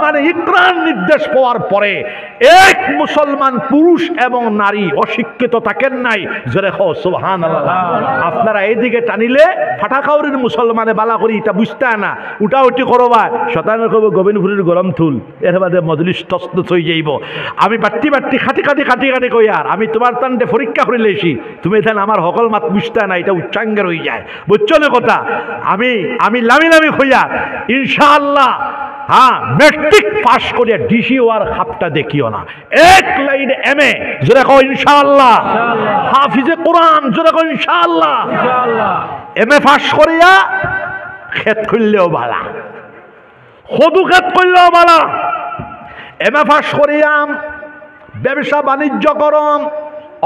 মানে ইকরার নির্দেশ পাওয়ার পরে এক মুসলমান পুরুষ এবং নারী অশিক্ষিত থাকেন নাই, জোরে কও সুবহানাল্লাহ। আপনারা এইদিকে টানিলে ফাটাকাউরির মুসলমানে বালা করি এটা বুঝতে না, উঠা উঠি করবা শতানের কব গোবিন্দপুরের গরম থুল, এর বাদে মজলিস তসনস হয়ে যাইব। আমি বাট্টি বাট্টি খাটি খাটি খাটি খাটি কই আর আমি তোমার তান্ডে পরীক্ষা করে লেছি, তুমি এখানে আমার হকল মাত বুঝতে না, এটা উচ্চাঙ্গের হয়ে যায়, বুঝছো না কথা। আমি লামি লামি কইয়া ইনশাআল্লাহ হ্যাঁ মেট্রিক পাস করিয়া ডিসি ওয়ার খাপটা দেখিও না, এক লাইন এমএ জোরে কও ইনশাআল্লাহ, হাফিজে কোরআন জোরে কও ইনশাআল্লাহ, এমএ পাস করিয়া খেত করলেও বালা, সদু খেত করলেও বালা, এমএ পাস করিয়া ব্যবসা বাণিজ্য করম,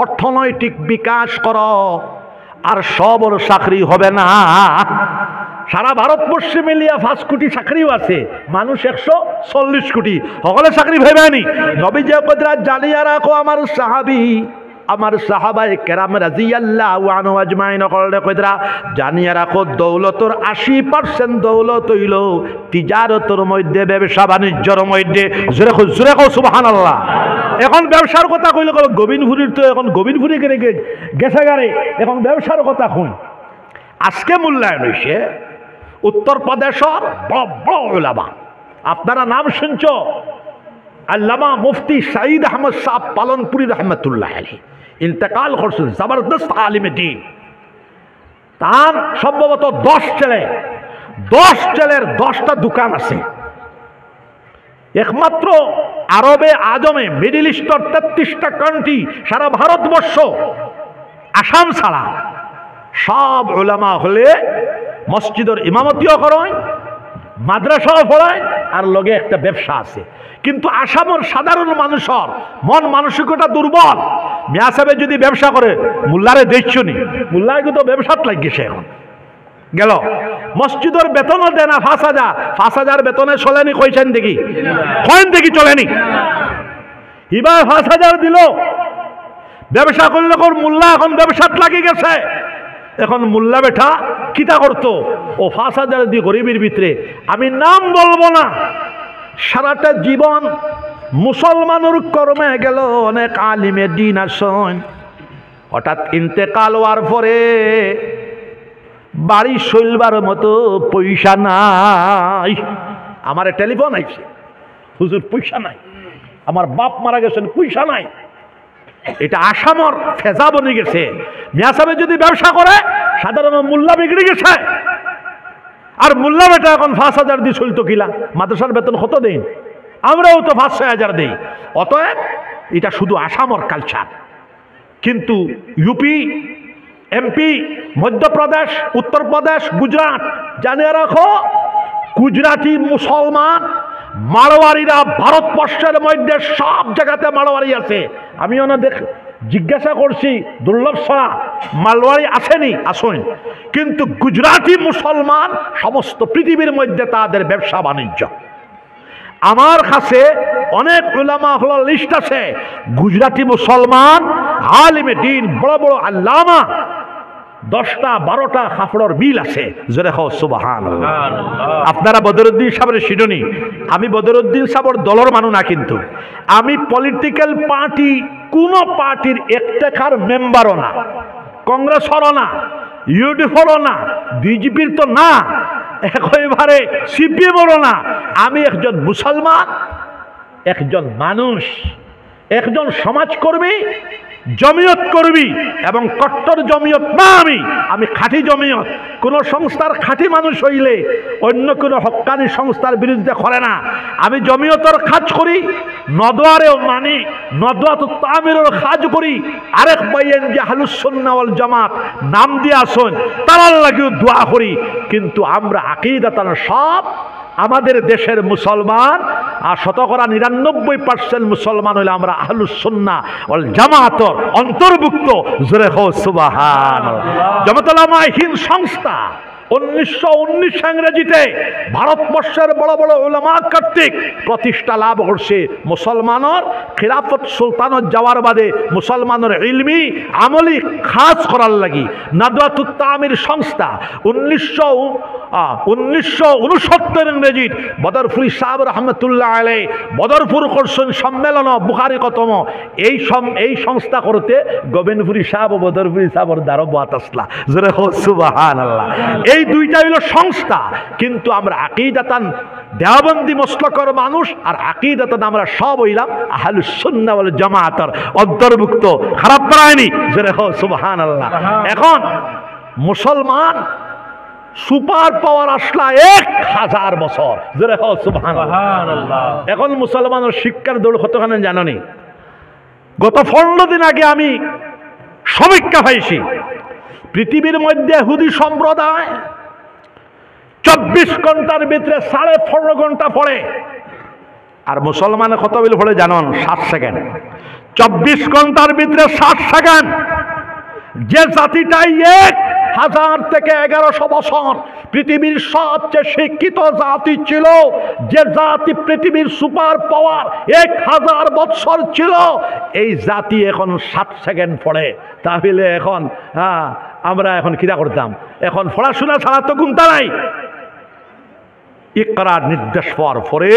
অর্থনৈতিক বিকাশ কর, আর সবর চাকরি হবে না। সারা ভারতবর্ষে মিলিয়া 5 কোটি চাকরিও আছে, মানুষ 140 কোটি, সকলে চাকরি ভাইবানি। নবী যে কদরা জানিয়া রাখো আমার সাহাবী, আমার সাহাবায়ে কেরাম রাদিয়াল্লাহু আনহু আজমাইন কলরে কদরা জানিয়া রাখো দৌলতর 80% দৌলত হইল তিজারতর মধ্যে, ব্যবসা বাণিজ্যর মধ্যে। জোরে কও সুবহানাল্লাহ। এখন ব্যবসার কথা কইলে গোবিন্দপুরীর তো এখন গোবিন্দপুরি গেছে গারে, এখন ব্যবসার কথা কই। আজকে মূল্যায়ন হয়েছে উত্তরপ্রদেশের বড় বড় উলামা, আপনারা নাম শুনছ, আল্লামা মুফতি সাঈদ আহমদ সাহেব পালনপুরি রহমতুল্লাহ আলাইহি ইন্তেকাল করছেন, জবরদস্ত আলিমে দ্বীন। তার সম্ভবত 10 ছেলের 10টা দোকান আছে, একমাত্র আরবে আজমে মিডিল ইস্টের 33টা কান্ট্রি, সারা ভারতবর্ষ আসাম ছাড়া সব উলামা হলে মসজিদের ইমামতিও করেন, মাদ্রাসাও পড়ায়, আর লগে একটা ব্যবসা আছে। কিন্তু আসামের সাধারণ মানুষের মন মানসিকতা দুর্বল। মিয়া সাহেব যদি ব্যবসা করে মোল্লারে দেখছো নি, মোল্লায় কিন্তু ব্যবসাত লাগিয়েছে। এখন গেল মসজিদের বেতনও দেয় না 5,000 বেতনে চলেনি, কইছেন দেখি, কয়েন দেখি চলেনি। এবার 5,000 দিল, ব্যবসা করলে মোল্লা এখন ব্যবসাত লাগি গেছে। এখন মোল্লা বেটা কিতা করতো, ও 5,000 দিয়ে গরিবের ভিতরে, আমি নাম বলবো না, সারাটা জীবন মুসলমানের কর্মে গেল, অনেক আলিমে দিন আসন, হঠাৎ ইন্তেকাল হওয়ার পরে বাড়ি চলবার মতো পয়সা নাই। আমার টেলিফোন আইছে, হুজুর পয়সা নাই, আমার বাপ মারা গেছেন, পয়সা নাই। এটা আসামর ফেজা বনে গেছে। মিয়া সাহেব যদি ব্যবসা করে সাধারণ মোল্লা বিগড়ে গেছে, আর মোল্লা বেটা এখন 5,000 দিয়ে চলতো কিলা, মাদ্রাসার বেতন কত দিন, আমরাও তো 5-6,000 দিই। অতএব এটা শুধু আসামর কালচার, কিন্তু ইউপি, এমপি, মধ্যপ্রদেশ, উত্তরপ্রদেশ, গুজরাট, জানিয়ে রাখো গুজরাটি মুসলমান মারোয়ারিরা ভারতবর্ষের মধ্যে সব জায়গাতে মারোয়ারি আছে। আমি ওনাদের জিজ্ঞাসা করছি দুর্লভ ছাড়া মালওয়ারি আসেনি, আসেন, কিন্তু গুজরাটি মুসলমান সমস্ত পৃথিবীর মধ্যে তাদের ব্যবসা বাণিজ্য। আমার কাছে অনেক উলামা হল লিস্ট আছে, গুজরাটি মুসলমান আলিমে দ্বীন, বড় বড় আল্লামা, 10টা-12টা কাপড়ের মিল আছে। জোরে কও সুবহানাল্লাহ। আপনারা বদরুদ্দিন সাহেবের শিরোনি, আমি বদরুদ্দিন সাহেবের দলের মানুষ না, কিন্তু আমি পলিটিক্যাল পার্টি কোন পার্টির একটাকার মেম্বারও না, কংগ্রেসেরও না, ইউডিএফেরও না, বিজেপির তো না, একেবারে সিপিএমেরও না। আমি একজন মুসলমান, একজন মানুষ, একজন সমাজকর্মী, জমিয়ত করবি, এবং কট্টর জমিয়ত না। আমি খাঁটি জমিয়ত। কোন সংস্থার খাঁটি মানুষ হইলে অন্য কোনো হক্কানি সংস্থার বিরুদ্ধে করে না। আমি জমিয়তের কাজ করি, নদওয়ারেও মানি, নদওয়াত তামিরের কাজ করি। আরেক বাইয়েন যে আহলুস সুন্নাহ ওয়াল জামাত নাম দিয়ে আসুন, তার লাগেও দোয়া করি। কিন্তু আমরা আকীদাতান সব আমাদের দেশের মুসলমান, আর 99% মুসলমান হইলে আমরা আহলুস সুন্নাহ ওয়াল জামাতের অন্তর্ভুক্ত। জোরে কও সুবহানাল্লাহ। জামাতুল উলামা হিন্দ সংস্থা 1919 ইংরেজিতে ভারতবর্ষের বড় বড় উলামা কর্তৃক প্রতিষ্ঠা লাভ করছে মুসলমানের খিলাফত সুলতানত যাওয়ার বাদে মুসলমানের ইলমি আমলি খাস করার লাগি নাদওয়াতুত তামির সংস্থা 1969 ইংরেজিত বদরপুরি সাহেব রহমতুল্লাহ আলাই বদরপুর করছেন সম্মেলন বুখারি কতম এই সংস্থা করতে গোবিন্দপুরি সাহেব বদরপুরি সাহেবর দ্বারা বাত আসলা জোরে হো সুবহানাল্লাহ। এই দুইটা হইল সংস্থা, কিন্তু আমরা আকীদাতান দেওবন্দি মসলকের মানুষ আর আকীদাতান আমরা সব হইলাম আহলুস সুন্নাহ ওয়াল জামাতের অন্তর্ভুক্ত। খারাপ করায়নি, জোরে হো সুবহানাল্লাহ। এখন মুসলমান সুপার পাওয়ার আসলা 1000 বছর, জোরে হো সুবহানাল্লাহ। এখন মুসলমানের শিক্ষার দৌড় কতখানি জাননি? গত 15 দিন আগে আমি সমীক্ষা পাইছি, পৃথিবীর মধ্যে ইহুদি সম্প্রদায় 24 ঘন্টার ভিতরে 14.5 ঘন্টা পড়ে, আর মুসলমানে কত বিল পড়ে জানন? 7 সেকেন্ড। 24 ঘন্টার ভিতরে 7 সেকেন্ড। যে জাতিটাই 1000 থেকে 1100 বছর পৃথিবীর সবচেয়ে শিক্ষিত জাতি ছিল, যে জাতি পৃথিবীর সুপার পাওয়ার 1000 বছর ছিল, এই জাতি এখন 7 সেকেন্ড পড়ে। তাহলে এখন আমরা এখন কিরা করতাম? এখন পড়াশোনা ছাড়া তো গুনতা নাই। ইকরার নির্দেশ পাওয়ার পরে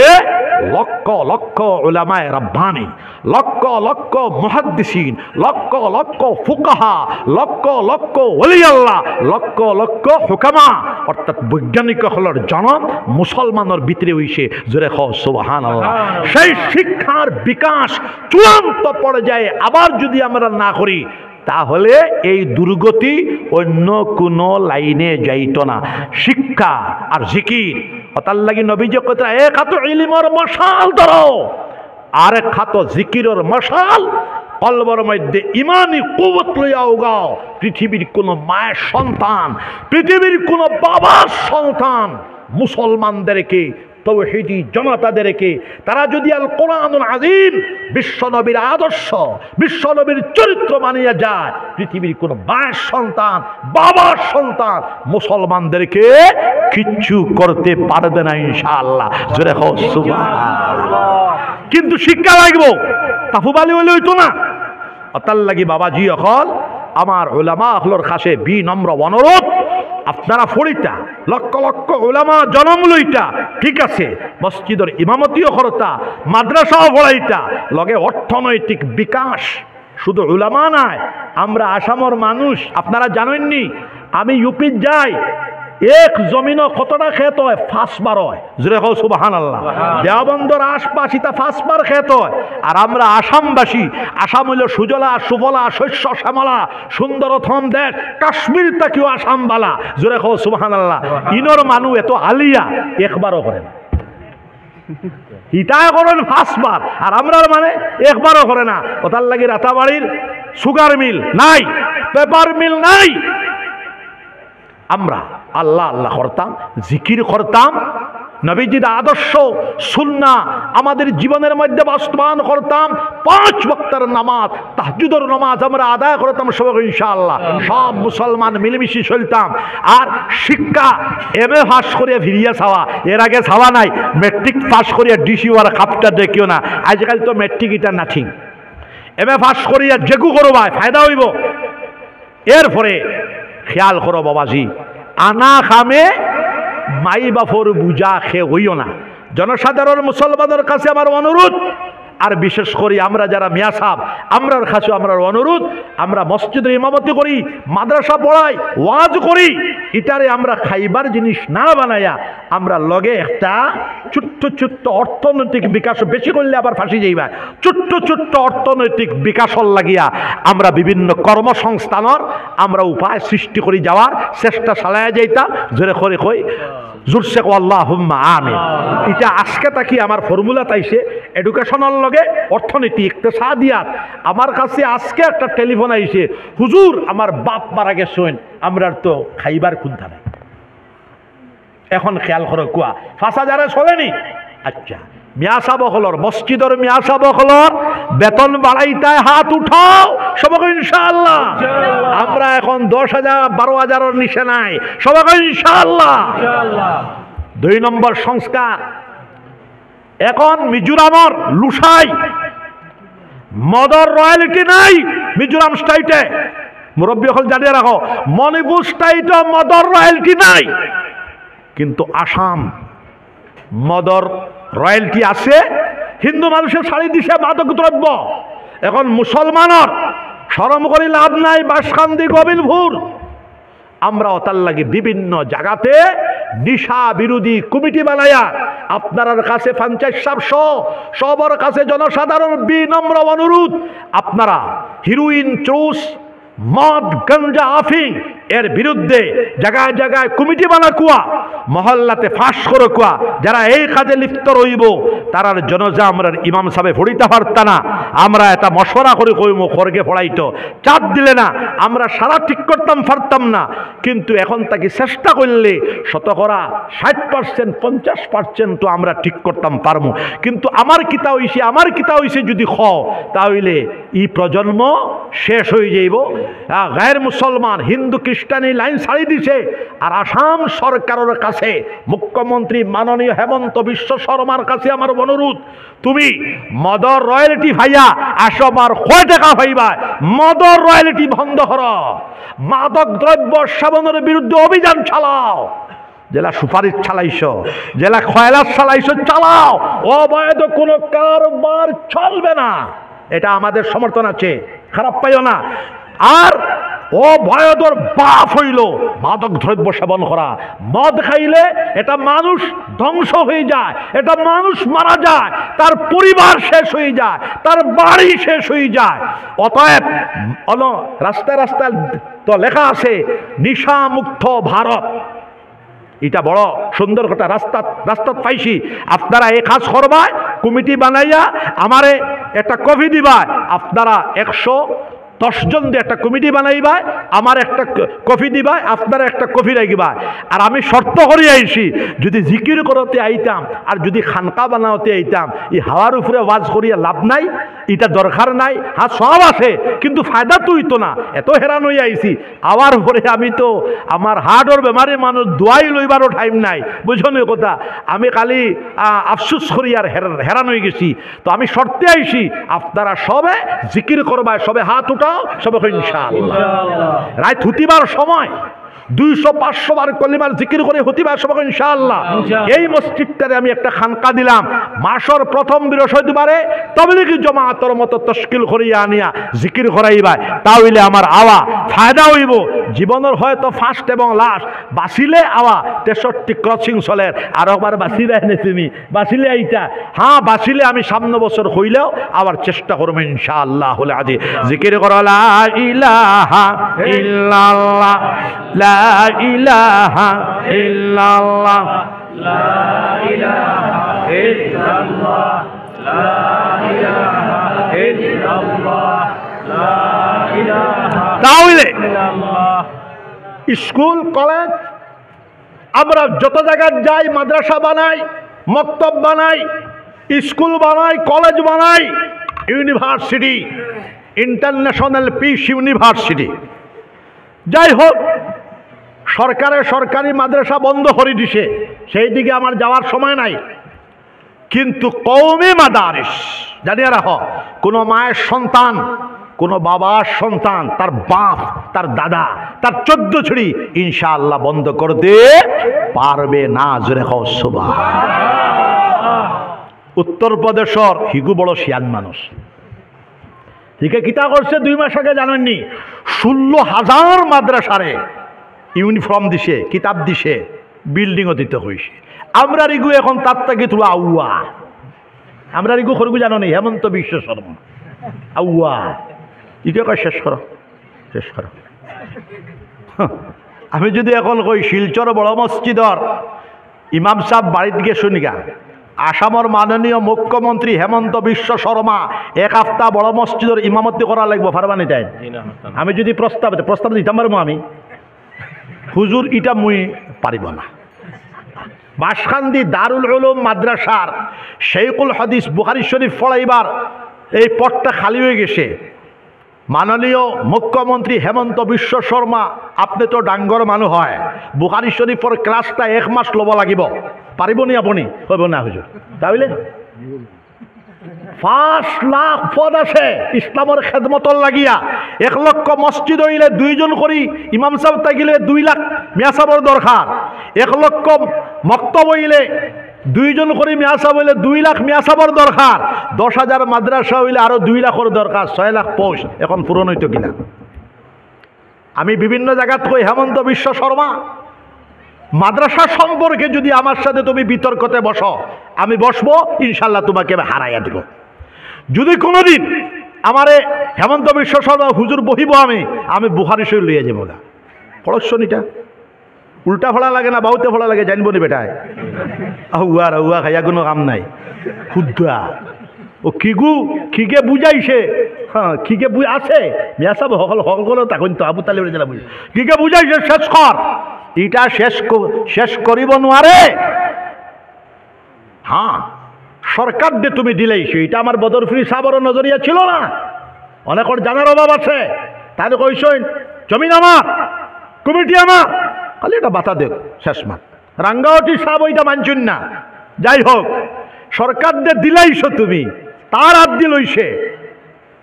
লক্ষ লক্ষ উলামায়ে রাব্বানী, লক্ষ লক্ষ মুহাদ্দিসিন, লক্ষ লক্ষ ফুকাহা, লক্ষ লক্ষ ওলি আল্লাহ, লক্ষ লক্ষ হুকামা অর্থাৎ বৈজ্ঞানিক হলর জনম মুসলমানের ভিতরে হইছে, জোরে খ সুবহানাল্লাহ। সেই শিক্ষার বিকাশ চূড়ান্ত পর্যায়ে আবার যদি আমরা না করি, তাহলে এই দুর্গতি অন্য কোনো লাইনে যাইত না। শিক্ষা আর জিকির, তার লাগি নবীজি কইতা এক হাত ইলমের মশাল ধরো, আর এক হাত জিকিরের মশাল কলবের মধ্যে ইমানি কুওয়াত লইয়া উগাও। পৃথিবীর কোন মায়ের সন্তান, পৃথিবীর কোন বাবার সন্তান মুসলমানদেরকে, তৌহিদি জনতাদেরকে তারা যদি আল কোরআনুল আযীম বিশ্বনবীর আদর্শ, বিশ্বনবীর চরিত্র মানিয়ে যায়, পৃথিবীর কোন মায়ের সন্তান, বাবার সন্তান মুসলমানদেরকে কিচ্ছু করতে পারবে না ইনশাআল্লাহ, জোরে হোক সুবহানাল্লাহ। কিন্তু শিক্ষা লাগবো, তাফুবালি হইলে হইতো না। তার লাগি বাবাজি অকল আমার উলামা হলর কাছে বিনম্র অনুরোধ, আপনারা ফরিতা লক্ষ লক্ষ উলামা জনম লইতা, ঠিক আছে, মসজিদের ইমামতিও করতা, মাদ্রাসাও পড়াইতা, লগে অর্থনৈতিক বিকাশ। শুধু উলামা নাই, আমরা আসামের মানুষ, আপনারা জানেননি, আমি ইউপি যাই, এক জমিনও কতটা খেত হয়? 5 বার হয়, জোরে কও সুবহানাল্লাহ। দেওবন্দর আশপাশ ইতা 5 বার খেত হয়। আর আমরা আসামবাসী, আসাম হইল সুজলা সুফলা শস্য শ্যামলা সুন্দরতম দেশ, কাশ্মীর তাকেও আসাম বালা, জোরে কও সুবহানাল্লাহ। ইনর মানুষ এত আলিয়া একবারও করে না, ইটাই করেন 5 বার, আর আমরা মানে একবারও করে না। ওটার লাগে রাতাবাড়ির সুগার মিল নাই, পেপার মিল নাই। আমরা আল্লাহ আল্লাহ করতাম, জিকির করতাম, নবীজির আদর্শ সুন্নাহ আমাদের জীবনের মধ্যে বাস্তবায়ন করতাম, 5 ওয়াক্তের নামাজ, তাহাজ্জুদের নামাজ আমরা আদায় করতাম সব ইনশাআল্লাহ। সব মুসলমান মিলেমিশে চলতাম। আর শিক্ষা এমএ পাস করিয়া ফিরিয়া ছাওয়া, এর আগে ছাওয়া নাই। মেট্রিক পাস করিয়া ডিসি ওয়ার কাপটা দেখিও না, আজকাল তো মেট্রিক এটা না, ঠিক এমএ পাস করিয়া যেগু করবাই ফায়দা হইব। এরপরে খেয়াল করো বাবাজি, আনা খামে মাই বাপর বুঝা খেয়ে হইও না। জনসাধারণ মুসলমানের কাছে আমার অনুরোধ, আর বিশেষ করে আমরা যারা মিয়া সাহেব, আমরার কাছে আমার অনুরোধ, আমরা মসজিদের ইমামতি করি, মাদ্রাসা পড়াই, ওয়াজ করি, এটারে আমরা খাইবার জিনিস না বানাইয়া আমরা লগে একটা ছোট্ট ছোট্ট অর্থনৈতিক বিকাশ, বেশি করলে আবার ফাঁসি যাইবা, ছোট্ট ছোট্ট অর্থনৈতিক বিকাশর লাগিয়া আমরা বিভিন্ন কর্মসংস্থানের আমরা উপায় সৃষ্টি করে যাওয়ার চেষ্টা চালাইয়া যাইতাম, জোরে করে কই জোরসে কো আল্লাহুম্মা আমিন। এটা আজকে তাকি আমার ফর্মুলা তাইছে এডুকেশনের লগে অর্থনীতি ইকতিসাদিয়াত। আমার কাছে আজকে একটা টেলিফোন আইছে, হুজুর আমার বাপ মারা গেছেন, আমরা তো খাইবার কুন্থা নাই। এখন খেয়াল করো, কুয়া 5000 চলেনি, আচ্ছা, মিয়া সাবকলর মসজিদের মিয়া সাবকলর বেতন বাড়াইতায় হাত উঠাও সবাই ইনশাআল্লাহ। আমরা এখন 10,000 12,000 নিচে নাই, সবাই ইনশাআল্লাহ। 2 নম্বর সংস্কার, এখন মিজোরামর লুসাই মদর রয়্যালিটি নাই মিজোরাম স্টেটে, মুরব্বী হল জানিয়ে রাখো। মণিপুর স্টেটে মদর রয়্যালিটি নাই, কিন্তু আসাম মদর রয়্যালিটি আছে। হিন্দু মানুষের ছাড়ি দিছে মাদক দ্রব্য। এখন মুসলমানের শরম করে লাভ নাই, বাসকান্দি গোবিন্দপুর আমরা তার লাগে বিভিন্ন জায়গাতে নিশা বিরোধী কমিটি বানায়া আপনার কাছে পঞ্চায়েত সবার কাছে জনসাধারণ বিনম্র অনুরোধ, আপনারা হিরোইন, চুস, মদ, গঞ্জা, আফিং এর বিরুদ্ধে জায়গায় জায়গায় কমিটি বানা কুয়া, মহল্লাতে ফাঁস করে কুয়া, যারা এই কাজে লিপ্ত রইব তারার জনজা আমরা ইমাম সাহেব ফড়িতে পারতা না। আমরা এটা মশওয়ারা করে কইম খড়গে ফড়াইতো, চাপ দিলে না আমরা সারা ঠিক করতাম পারতাম না। কিন্তু এখন তাকে চেষ্টা করলে শতকরা 60% 50% তো আমরা ঠিক করতাম পারবো। কিন্তু আমার কিতা হইছে যদি খ, তাহলে এই প্রজন্ম শেষ হয়ে যাইব। গায়ের মুসলমান হিন্দু খ্রিস্টানি লাইন ছাড়ি দিছে। আর আসাম সরকারের কাছে মুখ্যমন্ত্রী মাননীয় হেমন্ত বিশ্ব শর্মার কাছে আমার অনুরোধ, তুমি মদর রয়্যালিটি ভাইয়া আসবার কয় টাকা ভাইবা, মদর রয়্যালিটি বন্ধ করো, মাদক দ্রব্য সেবনের বিরুদ্ধে অভিযান চালাও। জেলা সুপারিশ চালাইছ, জেলা খয়লাস চালাইছ, চালাও। অবৈধ কোনো কারবার চলবে না, এটা আমাদের সমর্থন আছে, খারাপ পাইও না। আর অবৈধর বাপ হইল মাদক দ্রব্য সেবন করা। মদ খাইলে এটা মানুষ ধ্বংস হয়ে যায়, এটা মানুষ মারা যায়, তার পরিবার শেষ হয়ে যায়, তার বাড়ি শেষ হয়ে যায়। অতএব রাস্তায় রাস্তায় তো লেখা আছে নিশা মুক্ত ভারত, এটা বড় সুন্দর কথা। রাস্তা পাইছি, আপনারা এই কাজ করবা, কমিটি বানাইয়া আমারে একটা কফি দিবা। আপনারা 110 জন দিয়ে একটা কমিটি বানাইবা, আমার একটা কফি দিবা, আপনারা একটা কফি রাখবা। আর আমি শর্ত করে আইছি, যদি জিকির করতে আইতাম আর যদি খানকা বানাতে আইতাম, এই হাওয়ার উপরে ওয়াজ করিয়া লাভ নাই, এটা দরকার নাই। হ্যাঁ সব আছে, কিন্তু ফায়দা তো হইতো না, এত হেরান হয়ে আইছি। আবার পরে আমি তো আমার হার্টর বেমারি মানুষ দোয়াই লইবারও টাইম নাই, বুঝুন কথা। আমি খালি আফসুস করি আর হেরান হয়ে গেছি। তো আমি শর্তে আইছি, আপনারা সবে জিকির করবা, সবে হাত উঠাও, সবে ইনশাআল্লাহ। রাত হতিবার সময় 200-500 বার কলিমার জিকির করে হতিবার সবাই ইনশাআল্লাহ। এই মসজিদটারে আমি একটা খানকা দিলাম, মাসের প্রথম বৃহস্পতিবারে তাবলীগী জামাতের মতো তশকিল করিয়া আনিয়া জিকির করাইবা, তাহলে আমার আওয়া ফায়দা হইব। জীবনের হয়তো ফার্স্ট এবং লাস্ট বাঁচিলে আওয়া 63 ক্রসিং চলের, আর একবার বাঁচিলে এনে তুমি বাঁচিলে এইটা। হ্যাঁ বাঁচিলে আমি সামনে বছর হইলেও আবার চেষ্টা করবো ইনশাআল্লাহ। হলে আজি জিকির করা লা ইলাহা ইল্লাল্লাহ, লা ইলাহা ইল্লাল্লাহ, লা ইলাহা ইল্লাল্লাহ, লা ইলাহা ইল্লাল্লাহ, লা ইলাহা। তাহলে স্কুল কলেজ আমরা যত জায়গায় যাই, মাদ্রাসা বানাই, মক্তব বানাই, স্কুল বানাই, কলেজ বানাই, ইউনিভার্সিটি, ইন্টারন্যাশনাল পিস ইউনিভার্সিটি। যাই হোক, সরকারি মাদ্রাসা বন্ধ করে দিছে, সেই দিকে আমার যাওয়ার সময় নাই। কিন্তু কওমি মাদারিস জানিয়ে রাখো, কোনো মায়ের সন্তান, কোনো বাবার সন্তান, তার বাপ, তার দাদা, তার 14 ছড়ি ইনশাআল্লাহ বন্ধ করতে পারবে না। জোরে কও সুবহানাল্লাহ। উত্তরপ্রদেশের হিগু বড় শিয়ান মানুষ, ঠিক কিতা করছে 2 মাস আগে জানেননি, 16,000 মাদ্রাসারে ইউনিফর্ম দিছে, কিতাব দিছে, বিল্ডিংও দিতে হয়েছে। আমরা রিগু এখন তার থেকে তুলা আউয়া, আমরা রিগু খরগু জানো নি, হেমন্ত বিশ্ব শর্মা আউয়া ইকে কয় শেষ করো, শেষ করো। আমি যদি এখন কই শিলচর বড় মসজিদর ইমাম সাহেব বাড়িতে গিয়ে শুনিগা, আসামের মাননীয় মুখ্যমন্ত্রী হেমন্ত বিশ্ব শর্মা 1 সপ্তাহ বড় মসজিদের ইমামতি করা লাগবে, পারবানি তাই? আমি যদি প্রস্তাব দিতাম পারবো, আমি হুজুর ইটা মুই পারিব না। বাসখান্দি দারুল উলুম মাদ্রাসার শেখুল হাদিস বুখারী শরীফ পড়াইবার এই পথটা খালি হয়ে গেছে। মাননীয় মুখ্যমন্ত্রী হেমন্ত বিশ্ব শর্মা, আপনি তো ডাঙ্গর মানুষ হয়, বুখারী শরীফর ক্লাসটা 1 মাস লব লাগিব, পারিবনি আপনি? কইব না হুজুর। তাহলে 5 লাখ পদ আছে ইসলামের খেদমতর লাগিয়া। 1 লক্ষ মসজিদ হইলে 2 জন করি ইমাম সাহেব থাকিলে 2 লাখ মিয়া সাহেবর দরকার। 1 লক্ষ মক্তব হইলে 2 জন করি মিয়া সাহেব হইলে 2 লাখ মিয়া সাহেবর দরকার। 10,000 মাদ্রাসা হইলে আরো 2 লাখর দরকার, 6 লাখ পোস্ট এখন পূরণ হইতো কিনা। আমি বিভিন্ন জায়গাত কই, হেমন্ত বিশ্ব শর্মা, মাদ্রাসা সম্পর্কে যদি আমার সাথে তুমি বিতর্কতে বসো, আমি বসবো, ইনশাল্লাহ তোমাকে হারাইয়া দিব। যদি কোনোদিন আমারে হেমন্ত বিশ্ব শর্মা হুজুর বহিব, আমি বুখারী শরীফ লইয়া যাবো না। পড়শনিটা উল্টা ফলা লাগে না বাউতে ফলা লাগে, জানবো নি বেটায়? আহুয়ার আহুয়া খাইয়া কোনো কাম নাই। খুদ্া ও খিগে বুঝাইছে, হ্যাঁ খিগে আছে মিয়া সাহেব সকলে তখন তো আবু তালেব জেলা বুঝে খিগে বুঝাইছে শেষ কর, এটা শেষ করিব নোৱাৰে। হ্যাঁ সরকার দিয়ে তুমি দিলেইছো, এটা আমার বদরফিরি সাহেবের নজরিয়া ছিল না। অনেকের জানার অভাব আছে, তাহলে কইসইন জমিন আমার, কমিটি আমার, খালি এটা বাতা দেখ শেষ মাত। রাঙ্গাওটি সাহেব ওইটা মানছুন না। যাই হোক, সরকার দিয়ে দিলাইছো তুমি, তার হাত দিয়ে লইছে,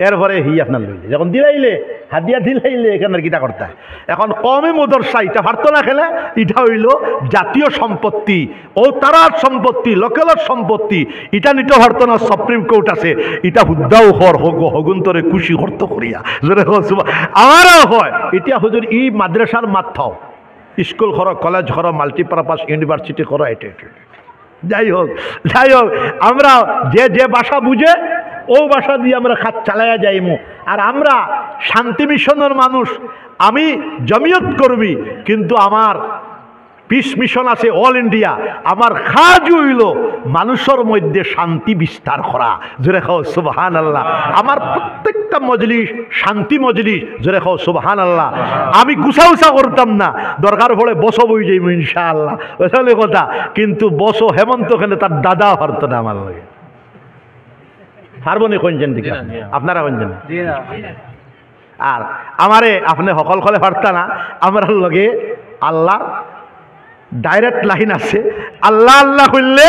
এরপরে হি আপনার লইলে যখন দিলাইলে হাদিয়া দিলাইলে এখানে কিতা করতে হয়। এখন কমে মদরসা এটা পারত না খেলে, এটা হইল জাতীয় সম্পত্তি, ও তারার সম্পত্তি, লোকেলের সম্পত্তি, এটা নিতে পারত না। সুপ্রিম কোর্ট আছে, এটা হুদ্দাও হর হগুন্তরে খুশি হর্ত করিয়া জোরে আমারও হয়। এটা হুজুর ই মাদ্রাসার মাথাও, স্কুল করো, কলেজ করো, মাল্টিপারপাস ইউনিভার্সিটি করো, এটা যাই হোক আমরা যে ভাষা বুঝে ও ভাষা দিয়ে আমরা খাত চালাইয়া যাইমু। আর আমরা শান্তি মিশনের মানুষ, আমি জমিয়ত কর্মী, কিন্তু আমার পিস মিশন আছে অল ইন্ডিয়া। আমার কাজ হইল মানুষের মধ্যে শান্তি বিস্তার করা, জোরে খাও সুবহানাল্লাহ। আমার প্রত্যেকটা মজলিস শান্তি মজলিস, জোরে খাও সুবহানাল্লাহ। আমি গুছাউছা করতাম না, দরকার পড়ে বসো বই যাইব ইনশাআল্লাহ, ওইসব কথা। কিন্তু বসো হেমন্ত খেলে তার দাদা পারত না আমার লগে, পারবো নি কোনজন দিকে আপনারা কোনজন? আর আমারে আপনি সকল কলে পারতা না, আমার লগে আল্লাহ ডাইরেক্ট লাইন আছে। আল্লাহ আল্লাহ হইলে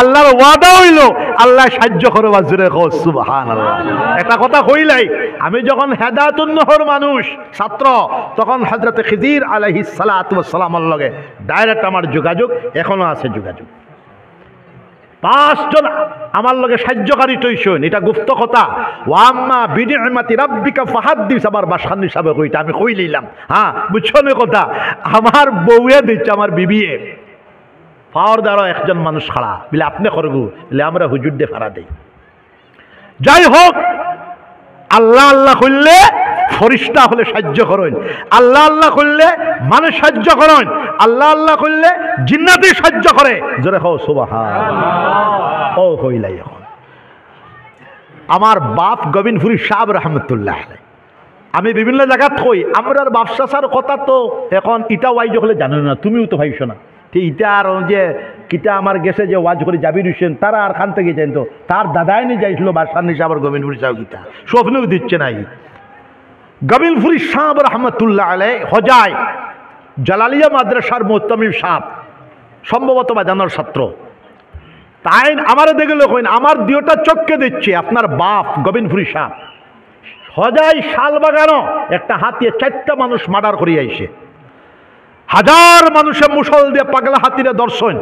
আল্লাহর ওয়াদা হইল আল্লাহ সাহায্য করবা, জোরে কও সুবহানাল্লাহ। একটা কথা কইলাই, আমি যখন হেদায়েতুন নহর মানুষ ছাত্র, তখন হযরত খিজির আলাইহিস সালাতু ওয়াস সালামের লগে ডাইরেক্ট আমার যোগাযোগ, এখনো আছে যোগাযোগ। 5 জন আমার লগে সাহায্যকারী তৈশন, এটা গুপ্ত কথা। ওয়াম্মা বিনিআমাতি রাব্বিকা ফাহাদ্দিস, আমার বাসান হিসাবে কইটা আমি কই লইলাম। হ্যাঁ বুঝছো না কথা, আমার বউয়ে দিচ্ছে, আমার বিবিয়ে পাওয়ার দ্বারা একজন মানুষ খাড়া বলে আপনি করবো বলে আমরা হুজুর দিয়ে ফাড়া দেই। যাই হোক, আল্লাহ আল্লাহ করলে ফরিস্তা হলে সাহায্য করেন, আল্লাহ আল্লাহ করলে মানুষ সাহায্য করেন, আল্লাহ আল্লাহ করলে জিন্নাতি সাহায্য করে, জোরে কও সুবহানাল্লাহ। ও হইলাই এখন আমার বাপ গোবিন্দপুরী সাহেব রহমতুল্লাহ আলাইহি, আমি বিভিন্ন জায়গাত কই আমরার ব্যবসার কথা তো এখন ইটা ওয়াইজ হলে জানো না, তুমিও তো ভাইছো না। ঠিক ইটা আর যে কিতা আমার গেছে যে ওয়াজ করে জাবির হোসেন, তারা আর খান থেকে যাইতো, তার দাদাই নিয়ে যাইছিল বাদশাহ সাহেবের গোবিন্দপুরী সাহেব গীতা স্বপ্নেও দিচ্ছে নাই। গোবিন্দপুরী সাহেব রহমতুল্লাহ আলাইহি হজায় জালালিয়া মাদ্রাসার মুহতামিম সাহেব, সম্ভবত বাজানোর ছাত্র, তাই আমার দেখে লোক আমার দুটা চোখকে দিচ্ছে। আপনার বাপ গোবিন্দপুরী সাহেব হজায় শাল বাগানো একটা হাতিয়ে 4টা মানুষ মার্ডার করিয়া আইছে, 1000 মানুষের মুসল দিয়ে পাগলা হাতিরে দর্শন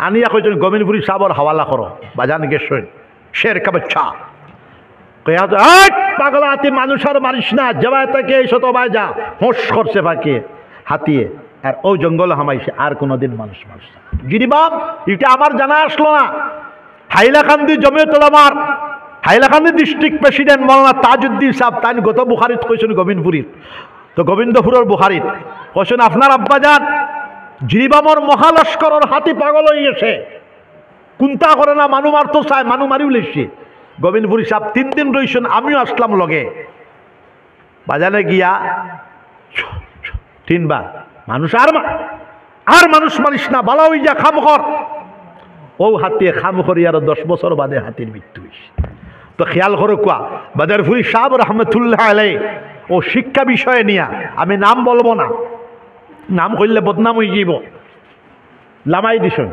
আনিয়া কইছেন গোবিন্দপুরী সাহেবের হাওয়ালা করো, বাজান গেছেন শের কাবাচ্ছা পাগলা হাতি মানুষের মারিস না, জবাই থেকে এই শত বাজা হোস করছে ফাঁকে হাতিয়ে, আর ও জঙ্গল হামাইছে, আর কোনোদিন মানুষ মারছে না। গিরিবাম এটা আমার জানা আসলো না। হাইলাকান্দি জমিয়ত উলামার হাইলাকান্দি ডিস্ট্রিক্ট প্রেসিডেন্ট মৌলানা তাজউদ্দিন সাহেব, তাই গত বুখারিত কইছেন গোবিন্দপুরীর, তো গোবিন্দপুরের বুখারিত কইছেন আপনার আব্বাজান জিরিবামর মহালস্করের হাতি পাগল হয়ে গেছে, কুন্তা করে না, মানু মারতো চায়, মানু মারিও লেছে। গোবিন্দপুরী সাহেব 3 দিন রইছেন, আমিও আসলাম লগে। বাজানে গিয়া 3 বার মানুষ আর মানুষ মানিস না, বালা হই যা, খাম কর। ও হাতি খাম করি আর 10 বছর বাদে হাতির মৃত্যু হয়েছে। তো খেয়াল করো কোয়া বাদারপুরি সাহেব রহমতুল্লাহ আলাই ও শিক্ষা বিষয়ে নিয়া, আমি নাম বলবো না, নাম করলে বদনাম হয়ে যাব। লামাই দিশন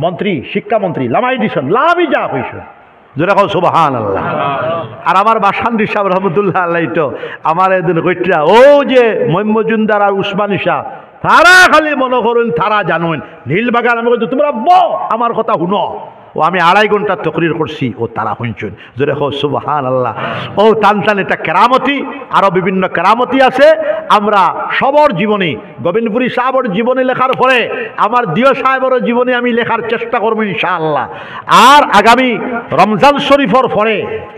মন্ত্রী, শিক্ষামন্ত্রী লামাই দিশন, লাভই যা হইসন, যেটা কও সুবহানাল্লাহ। আর আমার বাসান্দি সাহেব রহমতুল্লাহ আলাই তো আমার এদিন কইটা ও যে মজুমদার আর উসমানী শাহ, তারা খালি মনে করুন তারা জানুন নীলবাগান। আমি বলছি তোমরা আমার কথা শুনো। ও আমি 2.5 ঘন্টা তকরির করছি, ও তারা শুনছেন, যেটা কও সুবহানাল্লাহ। ও টান টান এটা কেরামতি, আরো বিভিন্ন কেরামতি আছে। আমরা সবর জীবনী, গোবিন্দপুরী সাহেবের জীবনী লেখার পরে আমার দিও সাহেবেরও জীবনী আমি লেখার চেষ্টা করবো ইনশাআল্লাহ। আর আগামী রমজান শরীফর পরে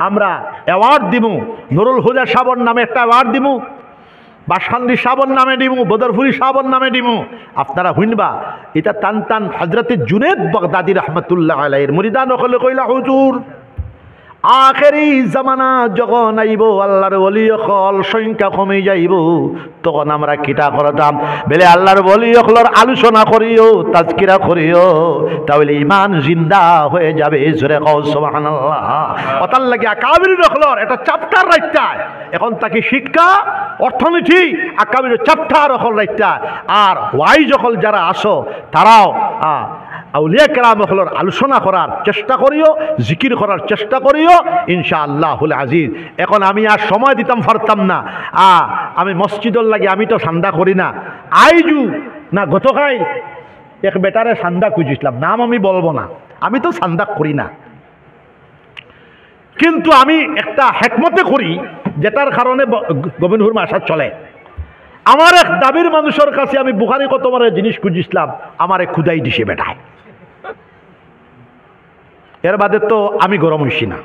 আমরা অ্যাওয়ার্ড দিমু, নুরুল হুদা সাহেবের নামে একটা অ্যাওয়ার্ড দিমু, বাসখান্দি সাবন নামে দিমু, বদরপুরি সাবন নামে দিমু। আপনারা শুনবা এটা টান টান হজরত জুনেদ বাগদাদি রহমতুল্লাহ আলাইহির মুরিদান হলে কইলা হুজুর আখেরি জামানা যখন আইব, আল্লাহর ওলি হল সংখ্যা কমে যাইব, তখন আমরা কিটা করতাম বেলে আল্লাহর ওলি হলর আলোচনা করিও, তাজকিরা করিও, তাহলে ইমান জিন্দা হয়ে যাবে। জোরে কও সুবহানাল্লাহ। ওতার লাগি আকাবির হলর এটা চ্যাপ্টার রাইতায়, এখন তাকে শিক্ষা অর্থনীতি আকাবির চ্যাপ্টার হল রাইতায়। আর ওয়াই যখন যারা আসো তারাও আউলিয়া কেরাম হলর আলোচনা করার চেষ্টা করিও, জিকির করার চেষ্টা করিও ইনশাআল্লাহুল আজিজ। এখন আমি আর সময় দিতাম পারতাম না, আমি মসজিদর লাগে আমি তো সান্দা করি না। আইজু না গতকাল এক বেটারে সান্দা খুঁজিছিলাম, নাম আমি বলবো না, আমি তো সান্দা করি না, কিন্তু আমি একটা হেকমতে করি যেটার কারণে গোবিন্দপুর মাসা চলে। আমার এক দাবির মানুষের কাছে আমি বুখারি কতবার জিনিস খুঁজিছিলাম, আমার খুদাই দিছে বেটায়। এর বাদে তো আমি গরম হইছি না,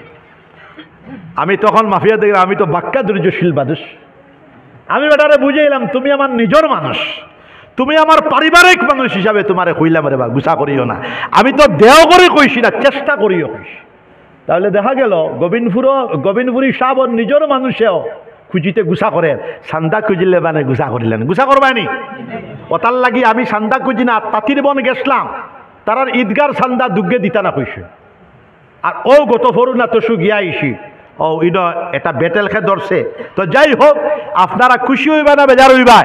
আমি তখন মাফিয়া দেখলাম আমি তো বাক্কা দুর্যশীল মানুষ। আমি বেটারে বুঝাইলাম তুমি আমার নিজের মানুষ, তুমি আমার পারিবারিক মানুষ হিসাবে তোমারে কইলাম রে বা গুছা করিও না। আমি তো দেহ করে কইছি না, চেষ্টা করিও কইছি। তাহলে দেখা গেল গোবিন্দপুরি সাহেব নিজের মানুষেও খুঁজিতে গুছা করে, সান্দা খুঁজিলে মানে গুছা করিলেন, গুছা করবানি। ওতার লাগি আমি সান্দা খুঁজি না, তাঁতির বন গেছলাম, তারার ঈদগার সান্দা দুগ্গে দিতা না কইছে। আর ও গত ফরু না তসু গিয়া আইসি, ও ইড এটা বেটেল খে ধরছে। তো যাই হোক, আপনারা খুশি হইবা না বেজার হইবা,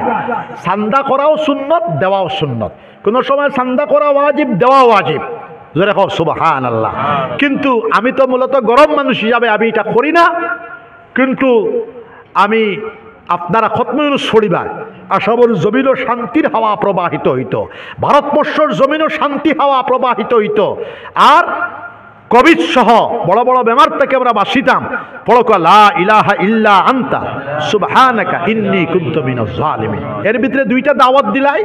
সান্দা করাও সুন্নত, দেওয়াও সুন্নত। কোনো সময় সান্দা করা ওয়াজিব, দেওয়া ওয়াজিব। জোরে কও সুবহানাল্লাহ। কিন্তু আমি তো মূলত গরম মানুষ হিসাবে আমি এটা করি না, কিন্তু আমি আপনারা খতমে ইউনূস পড়িবা, আসাবর জমিনও শান্তির হাওয়া প্রবাহিত হইত, ভারতবর্ষের জমিনও শান্তি হাওয়া প্রবাহিত হইত। আর কোভিড সহ বড় বড় বেমার থেকে আমরা বাঁচিতাম। পড়ো লা ইলাহা ইল্লা আনতা সুবহানাকা ইন্নী কুনতু মিনাজ জালিমিন। এর ভিতরে 2টা দাওয়াত দিলাই।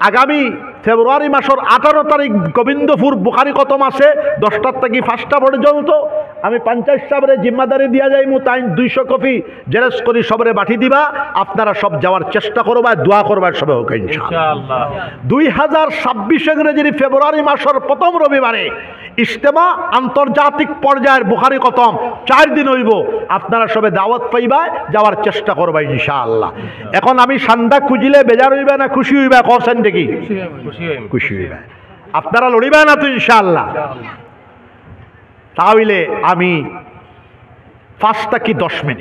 আগামী ফেব্রুয়ারি মাসের 18 তারিখ গোবিন্দপুর বুখারি কতম আছে 10টা থেকে 5টা পর্যন্ত আমি 50 সাবরে জিম্মাদারি দিয়া যাইমু, তাই 200 কপি জেরক্স করি সবরে বাটি দিবা। আপনারা সব যাওয়ার চেষ্টা করবা, দোয়া করবার সবে হোক ইনশাআল্লাহ। 2026 ইংরেজির ফেব্রুয়ারি মাসের প্রথম রবিবারে ইজতেমা আন্তর্জাতিক পর্যায়ের বুখারি খতম 4 দিন হইব। আপনারা সবে দাওয়াত পাইবা, যাওয়ার চেষ্টা করবা ইনশাআল্লাহ। এখন আমি সান্দা খুঁজিলে বেজার হইবা না খুশি হইবা? কছেন দেখি খুশি হইবা। আপনারা লড়িবা না তো ইনশাআল্লাহ? তাহলে আমি 5 থেকে 10 মিনিট